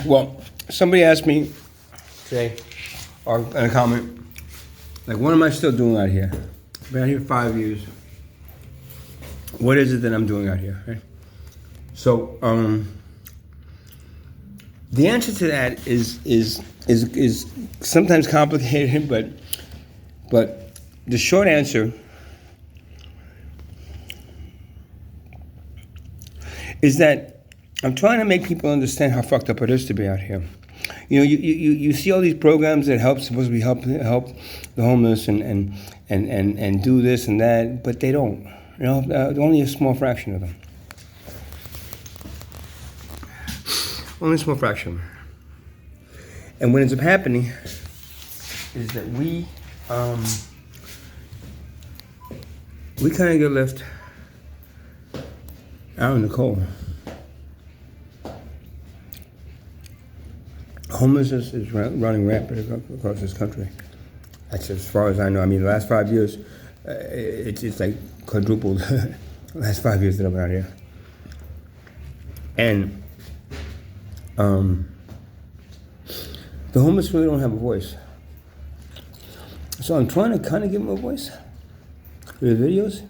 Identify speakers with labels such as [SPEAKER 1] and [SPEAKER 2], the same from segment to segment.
[SPEAKER 1] Well, somebody asked me today, or in a comment, like, what am I still doing out here? I've been out here 5 years. What is it that I'm doing out here? Right? So, the answer to that is sometimes complicated, but the short answer is that I'm trying to make people understand how fucked up it is to be out here. You know, you see all these programs that supposed to be help the homeless and do this and that, but they don't. You know, only a small fraction of them. Only a small fraction. And what ends up happening is that we kind of get left out in the cold. Homelessness is running rampant across this country. That's as far as I know. I mean, the last 5 years, it's like quadrupled. The last 5 years that I've been out here. And the homeless really don't have a voice. So I'm trying to kind of give them a voice with videos,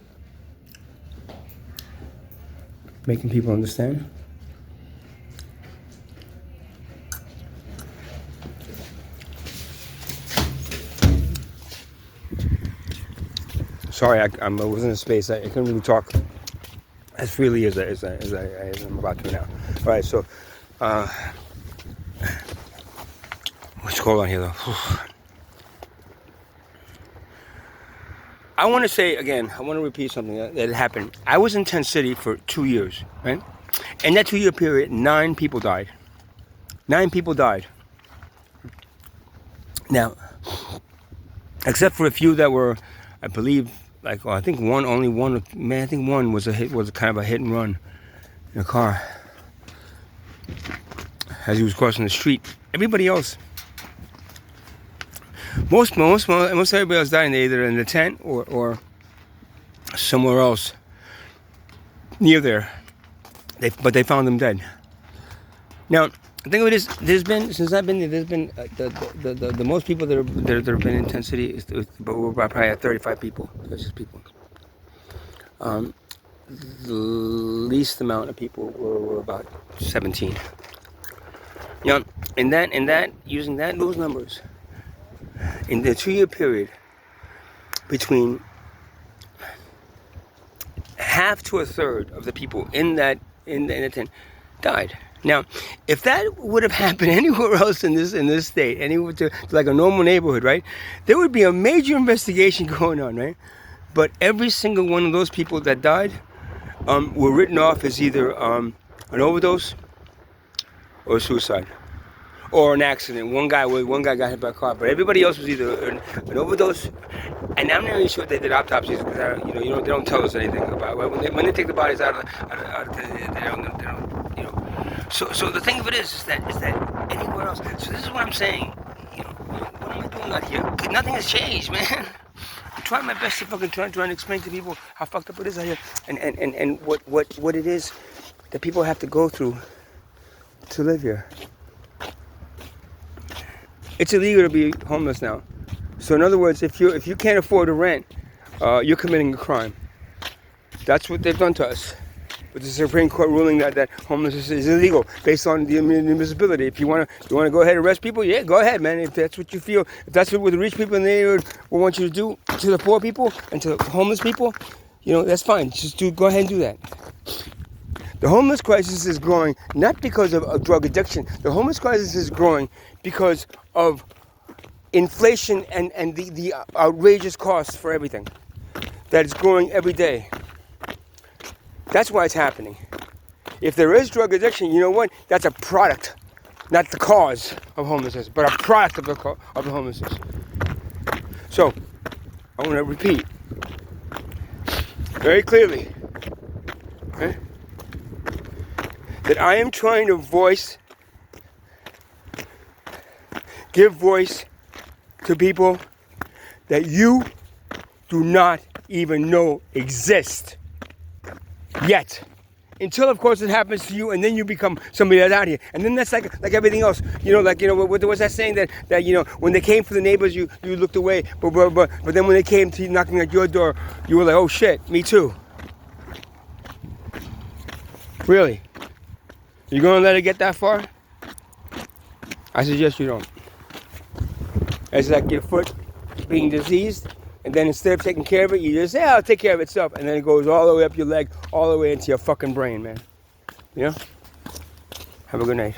[SPEAKER 1] making people understand. Sorry, I was in a space. I couldn't really talk as freely as I'm about to now. All right, so what's cold on here though? I want to say again. I want to repeat something that happened. I was in Tent City for 2 years, right? In that 2-year period, 9 people died. 9 people died. Now, except for a few that were, I believe. Like, well, I think one was kind of a hit and run in a car as he was crossing the street. Everybody else, most everybody else died either in the tent or somewhere else near there. But they found them dead. Now, the thing of it is, since I've been there, there's been the most people that have been in Tent City we're probably at 35 people, 36 people. The least amount of people were about 17. You know, and that using those numbers in the 2-year period, between half to a third of the people in the tent died. Now, if that would have happened anywhere else in this state, anywhere to like a normal neighborhood, right, there would be a major investigation going on, right? But every single one of those people that died were written off as either an overdose or suicide or an accident. One guy got hit by a car, but everybody else was either an overdose. And I'm not really sure they did autopsies because they don't tell us anything about it. When they take the bodies out of they don't. So the thing of it is that anywhere else. So this is what I'm saying. What am I doing out here? Nothing has changed, man. I'm trying my best to fucking try and explain to people how fucked up it is out here, and what it is that people have to go through to live here. It's illegal to be homeless now. So in other words, if you can't afford to rent, you're committing a crime. That's what they've done to us. With the Supreme Court ruling that homelessness is illegal based on the admissibility. If you want to go ahead and arrest people, yeah, go ahead, man. If that's what you feel, if that's what the rich people in the neighborhood will want you to do to the poor people and to the homeless people, that's fine. Just go ahead and do that. The homeless crisis is growing not because of drug addiction. The homeless crisis is growing because of inflation and the outrageous costs for everything that is growing every day. That's why it's happening. If there is drug addiction, you know what? That's a product, not the cause of homelessness, but a product of the homelessness. So, I want to repeat very clearly, okay, that I am trying to give voice to people that you do not even know exist yet until, of course, it happens to you, and then you become somebody that's out here. And then that's like everything else. What's that saying that when they came for the neighbors, you looked away, but then when they came to knocking at your door, you were like, oh shit, me too. Really? You gonna let it get that far? I suggest you don't. It's like your foot being diseased, and then instead of taking care of it, you just say, I'll take care of itself, and then it goes all the way up your leg, all the way into your fucking brain, man. You know? Have a good night.